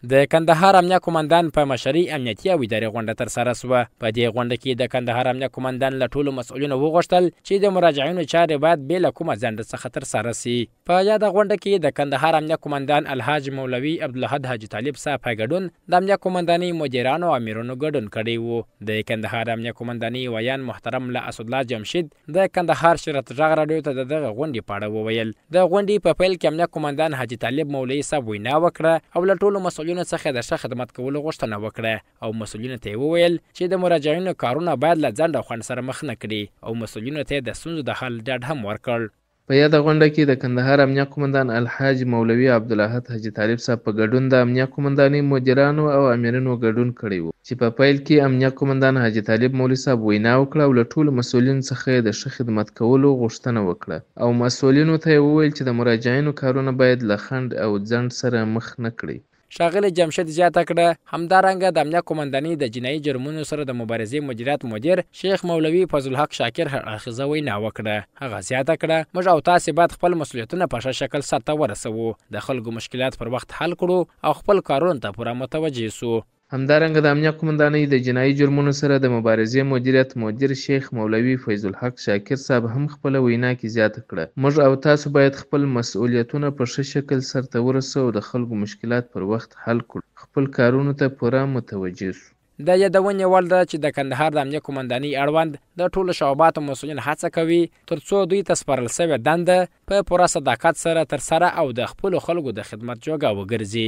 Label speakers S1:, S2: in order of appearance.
S1: د کندهار امنیه قومندان په مشرۍ امنیتي او اداري غونډه ترسره شوه. په دې غونډه کې د کندهار امنیه قومندان له ټولو مسؤلینو وغوښتل چې د مراجعینو چارې باید بې له کومه ځنډ څخه ترسره سي. په یاده غونډه کې د کندهار امنیه قومندان الحاج مولوي عبدالاحد حاجي طالب صاحب په ګډون د امنیه قومندانۍ مدیرانو او امیرانو ګډون کړی و. د کندهار امنیه قومندانۍ ویان محترم له اسدالله جمشید د کندهار شرط غږ راډیو ته دغه غونډې په اړه وویل. د غونډې په پیل کې امنیه قومندان حاجي طالب مولوي صاحب وینا وکړه او له ټولو مسؤلینو څخه د ښه خدمت کولو غوښتنه وکړه او مسؤلینو ته وویل چې د مراجعینو کارونه باید له ځنډ او خنډ سره مخ نه کړي او مسؤلینو ته د ستونزو د حل ډاډ هم ورکړ.
S2: په یاده غونډه کې د کندهار امنیه قومندان الحاج مولوي عبدالاحد حاجي طالب صاحب په ګډون د امنیه قومندانۍ مدیرانو او امیرانو ګډون کړی و چې په پیل کې امنیه قومندان حاجي طالب مولوي صاحب وینا وکړه او له ټولو مسؤلینو څخه د ښه خدمت کولو غوښتنه وکړه او مسؤلینو ته وویل چې د مراجعینو کارونه باید له خنډ او ځنډ سره مخ نه کړي.
S1: ښاغلي جمشید زیاته کړه همدارنګه د امنیه قومندانۍ د جنایي جرمونو سره د مبارزې مدیریت مدیر شیخ مولوي فضل الحق شاکر هرأخیزه وینا وکړه. هغه زیاته کړه موږ او تاسې باید خپل مسؤلیتونه په ښه شکل سرته ورسوو، د خلکو مشکلات پر وخت حل کړو او خپل کارونو ته پوره متوجه سو.
S2: همدارنګه د امنیه قومندانۍ د جنایي جرمونو سره د مبارزې مدیریت مدیر شیخ مولوي فضل الحق شاکر صاحب هم خپله وینا کې زیاته کړه موږ او تاسو باید خپل مسؤلیتونه په ښه شکل سرته ورسوو او د خلکو مشکلات پر وخت حل کړو، خپل کارونو ته پوره متوجه سو.
S1: د یادونې وړ ده چې د کندهار د امنیه قومندانۍ اړوند د ټولو شعباتو مسؤلین هڅه کوي ترڅو دوی ته سپارل سوې دنده په پوره صداقت سره ترسره او د خپلو خلکو د خدمت جوګه وګرځي.